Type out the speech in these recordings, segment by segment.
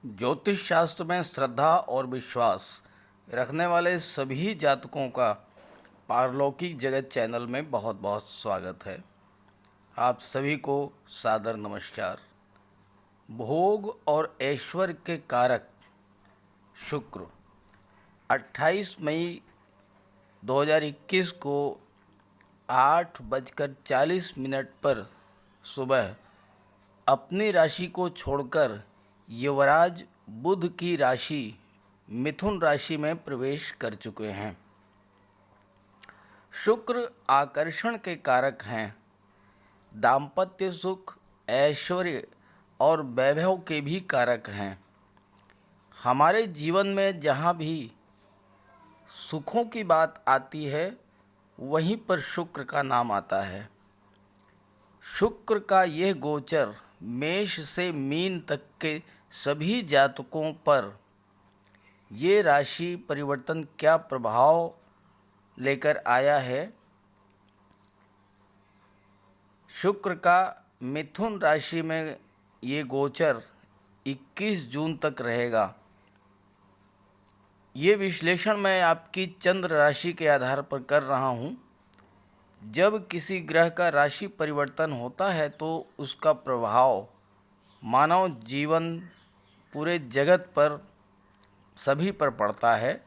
ज्योतिष शास्त्र में श्रद्धा और विश्वास रखने वाले सभी जातकों का पारलौकिक जगत चैनल में बहुत बहुत स्वागत है। आप सभी को सादर नमस्कार। भोग और ऐश्वर्य के कारक शुक्र 28 मई 2021 को 8:40 पर सुबह अपनी राशि को छोड़कर युवराज बुध की राशि मिथुन राशि में प्रवेश कर चुके हैं। शुक्र आकर्षण के कारक हैं। दाम्पत्य सुख, ऐश्वर्य और वैभव के भी कारक हैं। हमारे जीवन में जहाँ भी सुखों की बात आती है वहीं पर शुक्र का नाम आता है। शुक्र का यह गोचर मेष से मीन तक के सभी जातकों पर ये राशि परिवर्तन क्या प्रभाव लेकर आया है। शुक्र का मिथुन राशि में ये गोचर 21 जून तक रहेगा। ये विश्लेषण मैं आपकी चंद्र राशि के आधार पर कर रहा हूँ। जब किसी ग्रह का राशि परिवर्तन होता है तो उसका प्रभाव मानव जीवन पूरे जगत पर सभी पर पड़ता है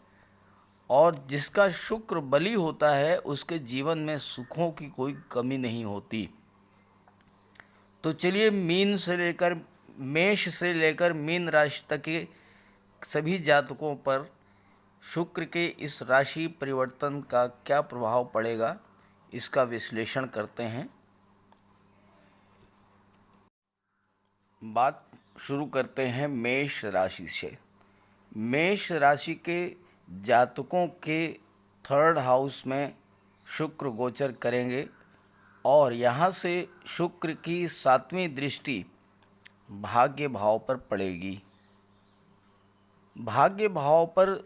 और जिसका शुक्र बली होता है उसके जीवन में सुखों की कोई कमी नहीं होती। तो चलिए मेष से लेकर मीन राशि तक के सभी जातकों पर शुक्र के इस राशि परिवर्तन का क्या प्रभाव पड़ेगा इसका विश्लेषण करते हैं। बात शुरू करते हैं मेष राशि से। मेष राशि के जातकों के 3rd हाउस में शुक्र गोचर करेंगे और यहाँ से शुक्र की 7वीं दृष्टि भाग्य भाव पर पड़ेगी। भाग्य भाव पर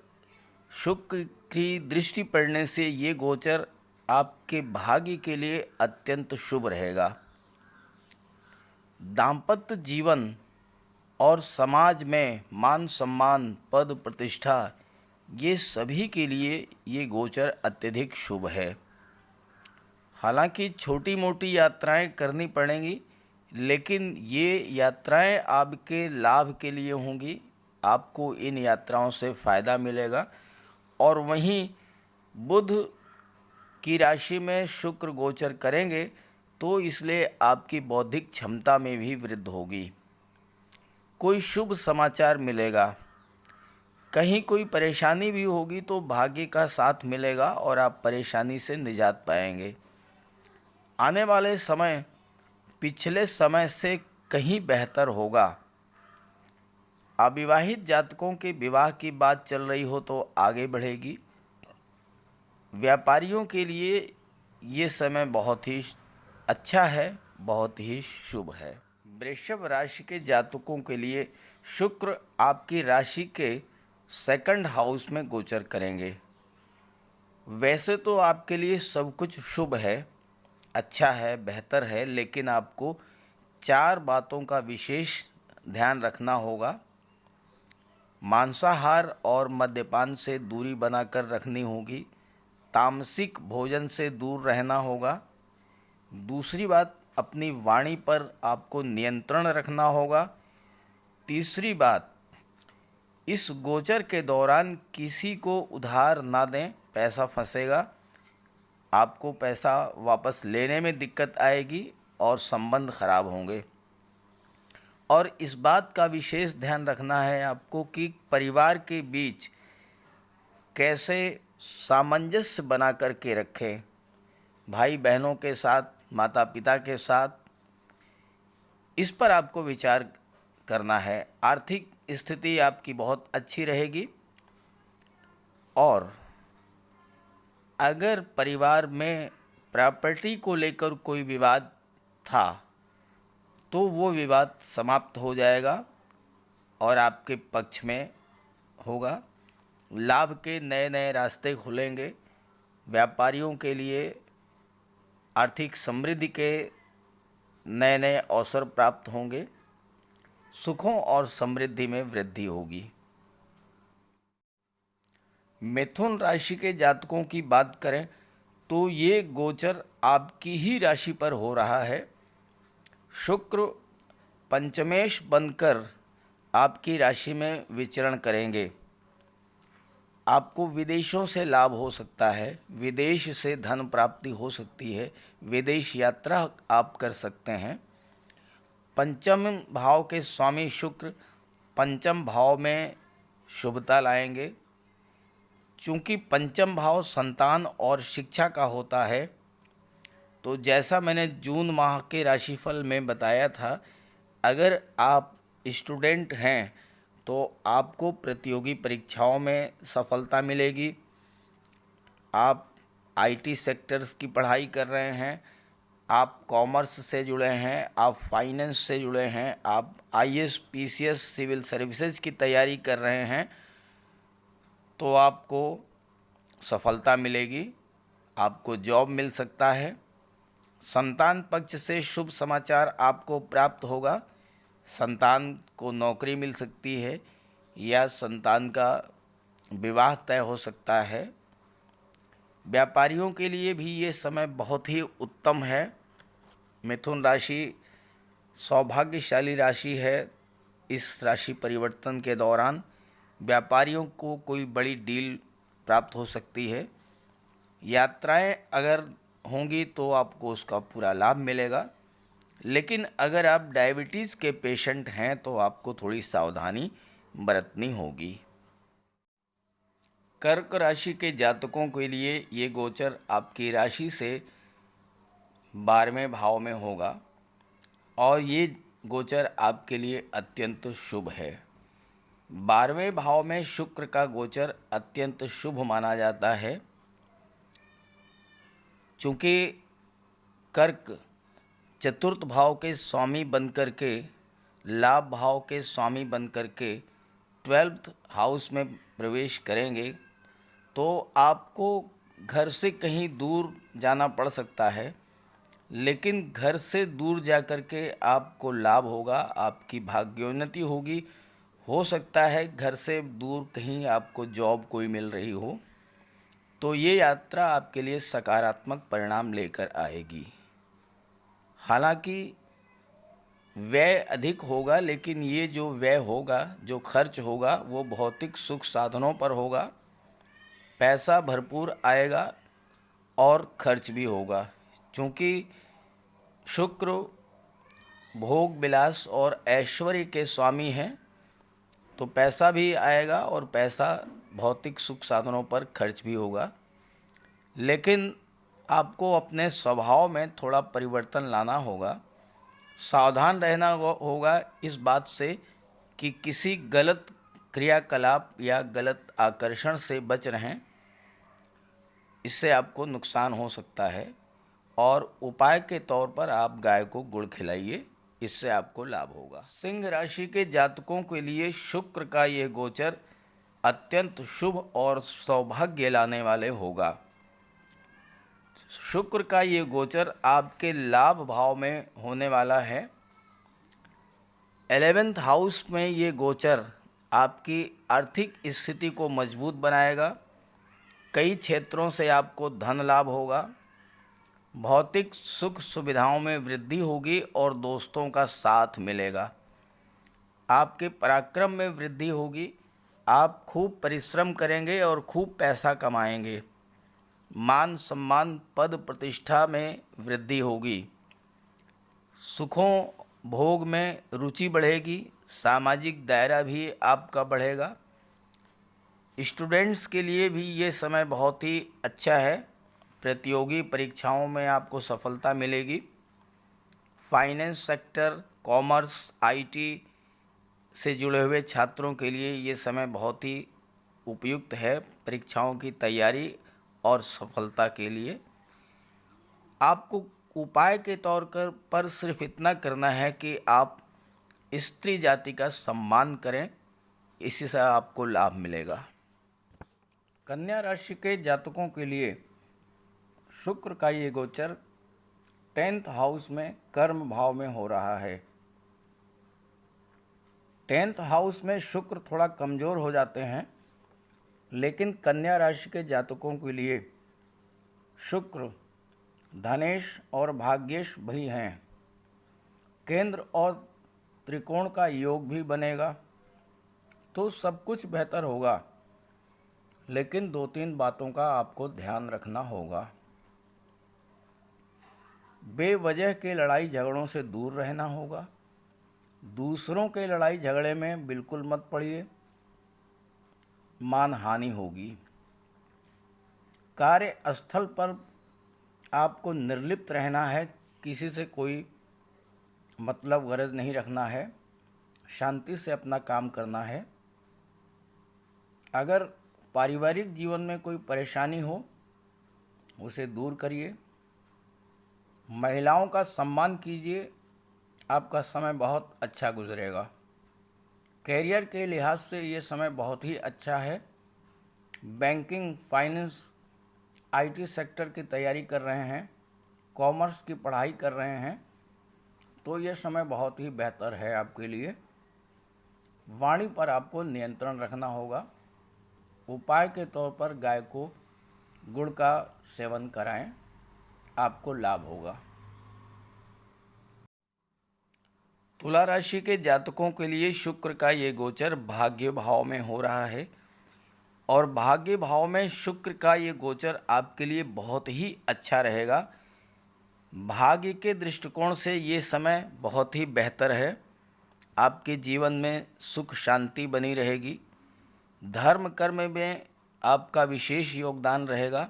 शुक्र की दृष्टि पड़ने से ये गोचर आपके भाग्य के लिए अत्यंत शुभ रहेगा। दाम्पत्य जीवन और समाज में मान सम्मान, पद प्रतिष्ठा, ये सभी के लिए ये गोचर अत्यधिक शुभ है। हालांकि छोटी मोटी यात्राएं करनी पड़ेंगी, लेकिन ये यात्राएं आपके लाभ के लिए होंगी। आपको इन यात्राओं से फ़ायदा मिलेगा। और वहीं बुध की राशि में शुक्र गोचर करेंगे तो इसलिए आपकी बौद्धिक क्षमता में भी वृद्धि होगी। कोई शुभ समाचार मिलेगा। कहीं कोई परेशानी भी होगी तो भाग्य का साथ मिलेगा और आप परेशानी से निजात पाएंगे। आने वाले समय पिछले समय से कहीं बेहतर होगा। अविवाहित जातकों के विवाह की बात चल रही हो तो आगे बढ़ेगी। व्यापारियों के लिए ये समय बहुत ही अच्छा है, बहुत ही शुभ है। वृषभ राशि के जातकों के लिए शुक्र आपकी राशि के 2nd हाउस में गोचर करेंगे। वैसे तो आपके लिए सब कुछ शुभ है, अच्छा है, बेहतर है, लेकिन आपको 4 बातों का विशेष ध्यान रखना होगा। मांसाहार और मद्यपान से दूरी बनाकर रखनी होगी। तामसिक भोजन से दूर रहना होगा। दूसरी बात, अपनी वाणी पर आपको नियंत्रण रखना होगा। तीसरी बात, इस गोचर के दौरान किसी को उधार ना दें, पैसा फंसेगा। आपको पैसा वापस लेने में दिक्कत आएगी और संबंध खराब होंगे। और इस बात का विशेष ध्यान रखना है आपको कि परिवार के बीच कैसे सामंजस्य बना कर के रखें। भाई बहनों के साथ, माता पिता के साथ, इस पर आपको विचार करना है। आर्थिक स्थिति आपकी बहुत अच्छी रहेगी। और अगर परिवार में प्रॉपर्टी को लेकर कोई विवाद था तो वो विवाद समाप्त हो जाएगा और आपके पक्ष में होगा। लाभ के नए नए रास्ते खुलेंगे। व्यापारियों के लिए आर्थिक समृद्धि के नए नए अवसर प्राप्त होंगे। सुखों और समृद्धि में वृद्धि होगी। मिथुन राशि के जातकों की बात करें तो ये गोचर आपकी ही राशि पर हो रहा है। शुक्र पंचमेश बनकर आपकी राशि में विचरण करेंगे। आपको विदेशों से लाभ हो सकता है, विदेश से धन प्राप्ति हो सकती है, विदेश यात्रा आप कर सकते हैं। पंचम भाव के स्वामी शुक्र पंचम भाव में शुभता लाएंगे। चूँकि पंचम भाव संतान और शिक्षा का होता है, तो जैसा मैंने जून माह के राशिफल में बताया था, अगर आप स्टूडेंट हैं तो आपको प्रतियोगी परीक्षाओं में सफलता मिलेगी। आप आईटी सेक्टर्स की पढ़ाई कर रहे हैं, आप कॉमर्स से जुड़े हैं, आप फाइनेंस से जुड़े हैं, आप आईएएस पीसीएस सिविल सर्विसेज की तैयारी कर रहे हैं, तो आपको सफलता मिलेगी, आपको जॉब मिल सकता है। संतान पक्ष से शुभ समाचार आपको प्राप्त होगा। संतान को नौकरी मिल सकती है या संतान का विवाह तय हो सकता है। व्यापारियों के लिए भी ये समय बहुत ही उत्तम है। मिथुन राशि सौभाग्यशाली राशि है। इस राशि परिवर्तन के दौरान व्यापारियों को कोई बड़ी डील प्राप्त हो सकती है। यात्राएं अगर होंगी तो आपको उसका पूरा लाभ मिलेगा, लेकिन अगर आप डायबिटीज़ के पेशेंट हैं तो आपको थोड़ी सावधानी बरतनी होगी। कर्क राशि के जातकों के लिए ये गोचर आपकी राशि से 12वें भाव में होगा और ये गोचर आपके लिए अत्यंत शुभ है। 12वें भाव में शुक्र का गोचर अत्यंत शुभ माना जाता है। चूँकि कर्क चतुर्थ भाव के स्वामी बनकर के, लाभ भाव के स्वामी बनकर के 12th हाउस में प्रवेश करेंगे, तो आपको घर से कहीं दूर जाना पड़ सकता है, लेकिन घर से दूर जाकर के आपको लाभ होगा, आपकी भाग्योन्नति होगी। हो सकता है घर से दूर कहीं आपको जॉब कोई मिल रही हो, तो ये यात्रा आपके लिए सकारात्मक परिणाम लेकर आएगी। हालांकि व्यय अधिक होगा, लेकिन ये जो व्यय होगा, जो खर्च होगा, वो भौतिक सुख साधनों पर होगा। पैसा भरपूर आएगा और खर्च भी होगा। क्योंकि शुक्र भोग विलास और ऐश्वर्य के स्वामी हैं, तो पैसा भी आएगा और पैसा भौतिक सुख साधनों पर खर्च भी होगा। लेकिन आपको अपने स्वभाव में थोड़ा परिवर्तन लाना होगा। सावधान रहना होगा इस बात से कि किसी गलत क्रियाकलाप या गलत आकर्षण से बच रहें, इससे आपको नुकसान हो सकता है। और उपाय के तौर पर आप गाय को गुड़ खिलाइए, इससे आपको लाभ होगा। सिंह राशि के जातकों के लिए शुक्र का ये गोचर अत्यंत शुभ और सौभाग्य लाने वाले होगा। शुक्र का ये गोचर आपके लाभ भाव में होने वाला है। 11th हाउस में ये गोचर आपकी आर्थिक स्थिति को मजबूत बनाएगा। कई क्षेत्रों से आपको धन लाभ होगा, भौतिक सुख सुविधाओं में वृद्धि होगी और दोस्तों का साथ मिलेगा। आपके पराक्रम में वृद्धि होगी, आप खूब परिश्रम करेंगे और खूब पैसा कमाएंगे। मान सम्मान पद प्रतिष्ठा में वृद्धि होगी। सुखों भोग में रुचि बढ़ेगी, सामाजिक दायरा भी आपका बढ़ेगा। स्टूडेंट्स के लिए भी ये समय बहुत ही अच्छा है। प्रतियोगी परीक्षाओं में आपको सफलता मिलेगी। फाइनेंस सेक्टर, कॉमर्स, आईटी से जुड़े हुए छात्रों के लिए ये समय बहुत ही उपयुक्त है परीक्षाओं की तैयारी और सफलता के लिए। आपको उपाय के तौर पर सिर्फ इतना करना है कि आप स्त्री जाति का सम्मान करें, इसी से आपको लाभ मिलेगा। कन्या राशि के जातकों के लिए शुक्र का ये गोचर 10th हाउस में कर्म भाव में हो रहा है। 10th हाउस में शुक्र थोड़ा कमज़ोर हो जाते हैं, लेकिन कन्या राशि के जातकों के लिए शुक्र धनेश और भाग्येश भी हैं। केंद्र और त्रिकोण का योग भी बनेगा, तो सब कुछ बेहतर होगा, लेकिन 2-3 बातों का आपको ध्यान रखना होगा। बेवजह के लड़ाई झगड़ों से दूर रहना होगा। दूसरों के लड़ाई झगड़े में बिल्कुल मत पड़िए, मानहानि होगी। कार्यस्थल पर आपको निर्लिप्त रहना है, किसी से कोई मतलब गरज नहीं रखना है, शांति से अपना काम करना है। अगर पारिवारिक जीवन में कोई परेशानी हो उसे दूर करिए। महिलाओं का सम्मान कीजिए, आपका समय बहुत अच्छा गुजरेगा। कैरियर के लिहाज से ये समय बहुत ही अच्छा है। बैंकिंग, फाइनेंस, आईटी सेक्टर की तैयारी कर रहे हैं, कॉमर्स की पढ़ाई कर रहे हैं, तो ये समय बहुत ही बेहतर है आपके लिए। वाणी पर आपको नियंत्रण रखना होगा। उपाय के तौर पर गाय को गुड़ का सेवन कराएं, आपको लाभ होगा। तुला राशि के जातकों के लिए शुक्र का ये गोचर भाग्य भाव में हो रहा है, और भाग्य भाव में शुक्र का ये गोचर आपके लिए बहुत ही अच्छा रहेगा। भाग्य के दृष्टिकोण से ये समय बहुत ही बेहतर है। आपके जीवन में सुख शांति बनी रहेगी। धर्म कर्म में आपका विशेष योगदान रहेगा।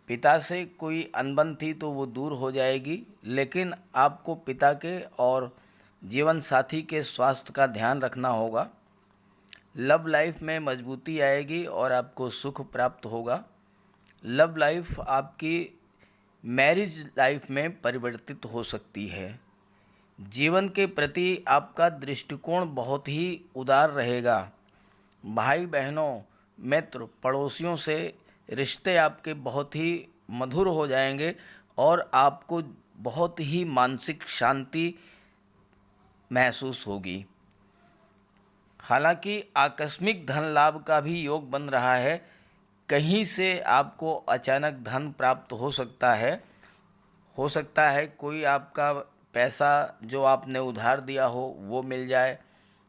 पिता से कोई अनबन थी तो वो दूर हो जाएगी, लेकिन आपको पिता के और जीवन साथी के स्वास्थ्य का ध्यान रखना होगा। लव लाइफ में मजबूती आएगी और आपको सुख प्राप्त होगा। लव लाइफ आपकी मैरिज लाइफ में परिवर्तित हो सकती है। जीवन के प्रति आपका दृष्टिकोण बहुत ही उदार रहेगा। भाई बहनों, मित्र, पड़ोसियों से रिश्ते आपके बहुत ही मधुर हो जाएंगे और आपको बहुत ही मानसिक शांति महसूस होगी। हालांकि आकस्मिक धन लाभ का भी योग बन रहा है। कहीं से आपको अचानक धन प्राप्त हो सकता है। कोई आपका पैसा जो आपने उधार दिया हो वो मिल जाए,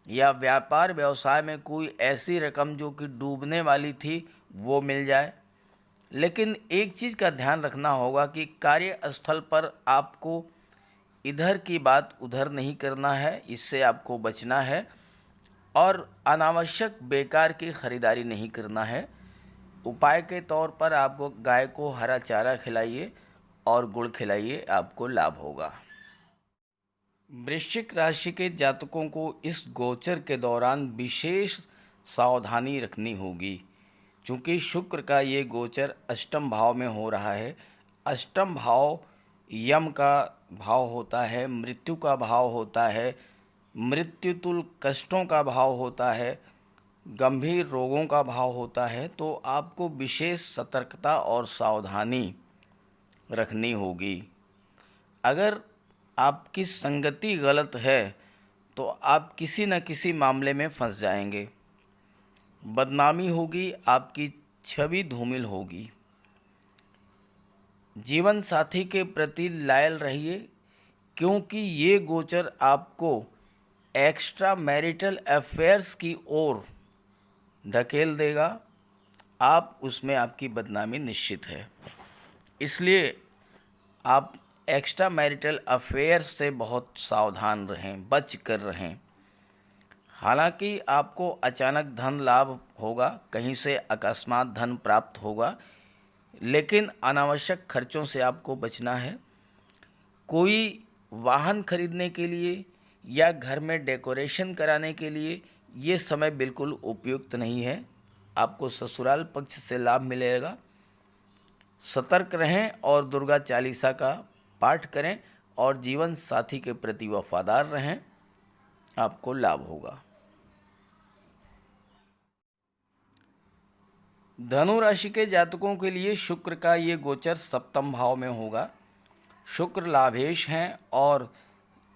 या व्यापार व्यवसाय में कोई ऐसी रकम जो कि डूबने वाली थी वो मिल जाए। लेकिन एक चीज़ का ध्यान रखना होगा कि कार्यस्थल पर आपको इधर की बात उधर नहीं करना है, इससे आपको बचना है। और अनावश्यक बेकार की खरीदारी नहीं करना है। उपाय के तौर पर आपको गाय को हरा चारा खिलाइए और गुड़ खिलाइए, आपको लाभ होगा। वृश्चिक राशि के जातकों को इस गोचर के दौरान विशेष सावधानी रखनी होगी, क्योंकि शुक्र का ये गोचर अष्टम भाव में हो रहा है। अष्टम भाव यम का भाव होता है, मृत्यु का भाव होता है, मृत्युतुल कष्टों का भाव होता है, गंभीर रोगों का भाव होता है। तो आपको विशेष सतर्कता और सावधानी रखनी होगी। अगर आपकी संगति गलत है तो आप किसी न किसी मामले में फंस जाएंगे। बदनामी होगी, आपकी छवि धूमिल होगी। जीवन साथी के प्रति लायल रहिए, क्योंकि ये गोचर आपको एक्स्ट्रा मैरिटल अफेयर्स की ओर ढकेल देगा। आप उसमें आपकी बदनामी निश्चित है, इसलिए आप एक्स्ट्रा मैरिटल अफेयर्स से बहुत सावधान रहें, बच कर रहें। हालांकि आपको अचानक धन लाभ होगा, कहीं से अकस्मात धन प्राप्त होगा, लेकिन अनावश्यक खर्चों से आपको बचना है। कोई वाहन खरीदने के लिए या घर में डेकोरेशन कराने के लिए ये समय बिल्कुल उपयुक्त नहीं है। आपको ससुराल पक्ष से लाभ मिलेगा। सतर्क रहें और दुर्गा चालीसा का पाठ करें और जीवन साथी के प्रति वफादार रहें, आपको लाभ होगा। धनु राशि के जातकों के लिए शुक्र का ये गोचर सप्तम भाव में होगा। शुक्र लाभेश हैं और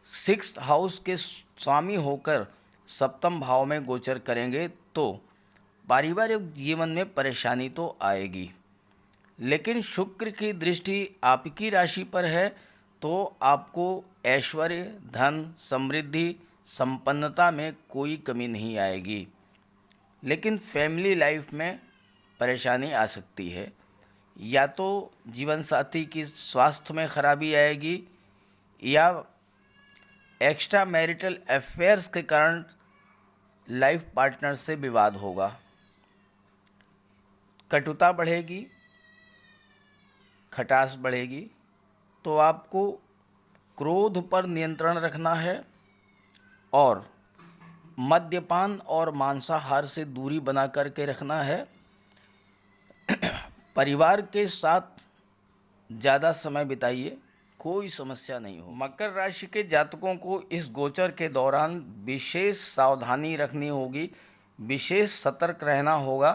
6th हाउस के स्वामी होकर सप्तम भाव में गोचर करेंगे तो पारिवारिक जीवन में परेशानी तो आएगी, लेकिन शुक्र की दृष्टि आपकी राशि पर है तो आपको ऐश्वर्य, धन, समृद्धि, संपन्नता में कोई कमी नहीं आएगी। लेकिन फैमिली लाइफ में परेशानी आ सकती है, या तो जीवन साथी की स्वास्थ्य में खराबी आएगी या एक्स्ट्रा मैरिटल अफेयर्स के कारण लाइफ पार्टनर से विवाद होगा, कटुता बढ़ेगी, खटास बढ़ेगी। तो आपको क्रोध पर नियंत्रण रखना है और मद्यपान और मांसाहार से दूरी बना करके रखना है। परिवार के साथ ज़्यादा समय बिताइए, कोई समस्या नहीं हो। मकर राशि के जातकों को इस गोचर के दौरान विशेष सावधानी रखनी होगी, विशेष सतर्क रहना होगा,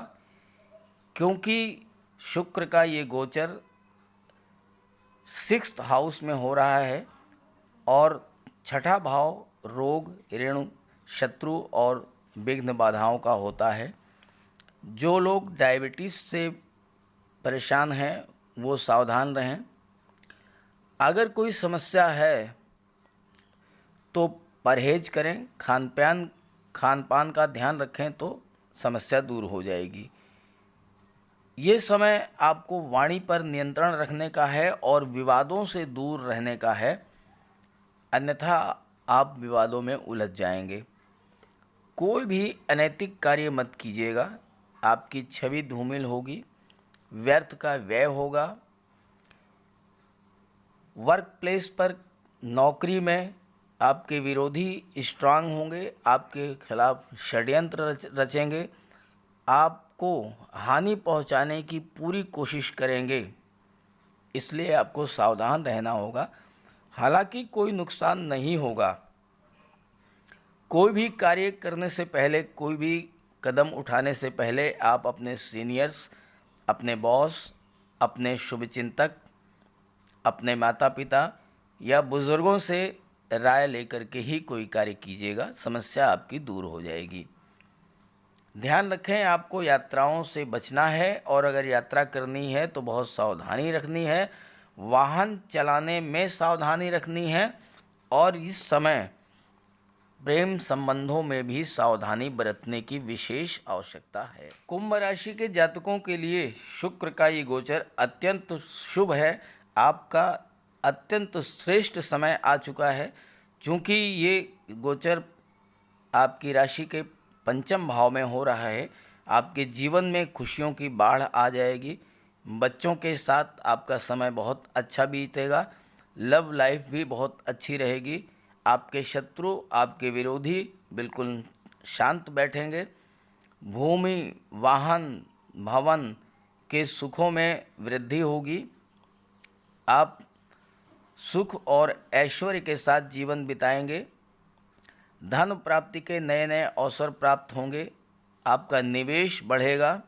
क्योंकि शुक्र का ये गोचर 6th हाउस में हो रहा है और छठा भाव रोग, ऋण, शत्रु और विघ्न बाधाओं का होता है। जो लोग डायबिटीज़ से परेशान हैं वो सावधान रहें। अगर कोई समस्या है तो परहेज करें, खान पान का ध्यान रखें तो समस्या दूर हो जाएगी। ये समय आपको वाणी पर नियंत्रण रखने का है और विवादों से दूर रहने का है, अन्यथा आप विवादों में उलझ जाएंगे। कोई भी अनैतिक कार्य मत कीजिएगा, आपकी छवि धूमिल होगी, व्यर्थ का व्यय होगा। वर्क प्लेस पर, नौकरी में आपके विरोधी स्ट्रांग होंगे, आपके खिलाफ षड्यंत्र रचेंगे, आपको हानि पहुंचाने की पूरी कोशिश करेंगे, इसलिए आपको सावधान रहना होगा। हालांकि कोई नुकसान नहीं होगा। कोई भी कार्य करने से पहले, कोई भी कदम उठाने से पहले आप अपने सीनियर्स, अपने बॉस, अपने शुभचिंतक, अपने माता पिता या बुज़ुर्गों से राय लेकर के ही कोई कार्य कीजिएगा, समस्या आपकी दूर हो जाएगी। ध्यान रखें, आपको यात्राओं से बचना है और अगर यात्रा करनी है तो बहुत सावधानी रखनी है, वाहन चलाने में सावधानी रखनी है और इस समय प्रेम संबंधों में भी सावधानी बरतने की विशेष आवश्यकता है। कुंभ राशि के जातकों के लिए शुक्र का ये गोचर अत्यंत शुभ है। आपका अत्यंत श्रेष्ठ समय आ चुका है, चूँकि ये गोचर आपकी राशि के पंचम भाव में हो रहा है। आपके जीवन में खुशियों की बाढ़ आ जाएगी। बच्चों के साथ आपका समय बहुत अच्छा बीतेगा। लव लाइफ भी बहुत अच्छी रहेगी। आपके शत्रु, आपके विरोधी बिल्कुल शांत बैठेंगे। भूमि, वाहन, भवन के सुखों में वृद्धि होगी। आप सुख और ऐश्वर्य के साथ जीवन बिताएंगे। धन प्राप्ति के नए नए अवसर प्राप्त होंगे। आपका निवेश बढ़ेगा।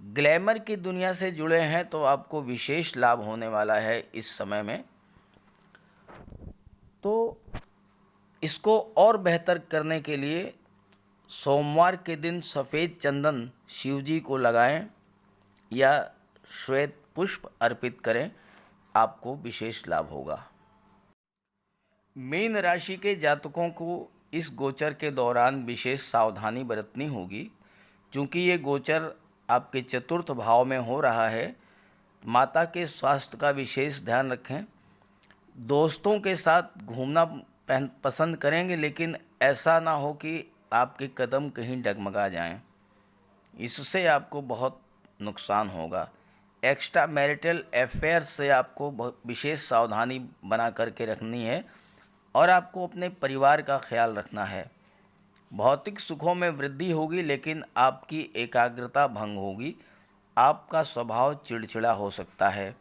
ग्लैमर की दुनिया से जुड़े हैं तो आपको विशेष लाभ होने वाला है इस समय में। तो इसको और बेहतर करने के लिए सोमवार के दिन सफ़ेद चंदन शिव जी को लगाएं या श्वेत पुष्प अर्पित करें, आपको विशेष लाभ होगा। मीन राशि के जातकों को इस गोचर के दौरान विशेष सावधानी बरतनी होगी, क्योंकि ये गोचर आपके चतुर्थ भाव में हो रहा है। माता के स्वास्थ्य का विशेष ध्यान रखें। दोस्तों के साथ घूमना पसंद करेंगे, लेकिन ऐसा ना हो कि आपके कदम कहीं डगमगा जाएं, इससे आपको बहुत नुकसान होगा। एक्स्ट्रा मैरिटल अफेयर्स से आपको विशेष सावधानी बना करके रखनी है और आपको अपने परिवार का ख्याल रखना है। भौतिक सुखों में वृद्धि होगी, लेकिन आपकी एकाग्रता भंग होगी। आपका स्वभाव चिड़चिड़ा हो सकता है।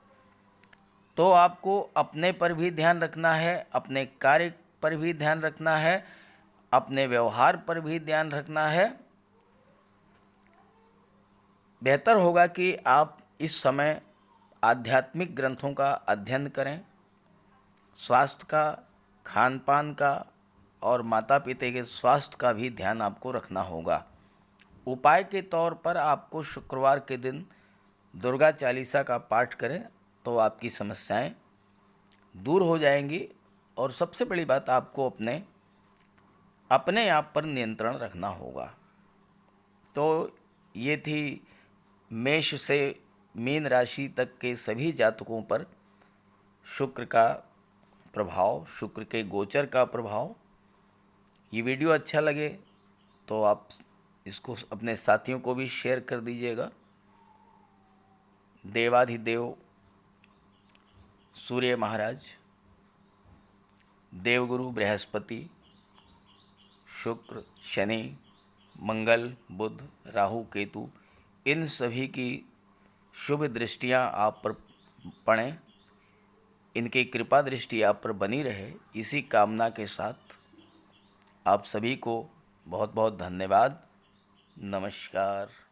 तो आपको अपने पर भी ध्यान रखना है, अपने कार्य पर भी ध्यान रखना है, अपने व्यवहार पर भी ध्यान रखना है। बेहतर होगा कि आप इस समय आध्यात्मिक ग्रंथों का अध्ययन करें, स्वास्थ्य का, खान पान का और माता पिता के स्वास्थ्य का भी ध्यान आपको रखना होगा। उपाय के तौर पर आपको शुक्रवार के दिन दुर्गा चालीसा का पाठ करें तो आपकी समस्याएं दूर हो जाएंगी। और सबसे बड़ी बात, आपको अपने आप पर नियंत्रण रखना होगा। तो ये थी मेष से मीन राशि तक के सभी जातकों पर शुक्र का प्रभाव, शुक्र के गोचर का प्रभाव। ये वीडियो अच्छा लगे तो आप इसको अपने साथियों को भी शेयर कर दीजिएगा। देवाधिदेव सूर्य महाराज, देवगुरु बृहस्पति, शुक्र, शनि, मंगल, बुध, राहु, केतु, इन सभी की शुभ दृष्टियां आप पर पड़ें, इनकी कृपा दृष्टि आप पर बनी रहे, इसी कामना के साथ आप सभी को बहुत बहुत धन्यवाद। नमस्कार।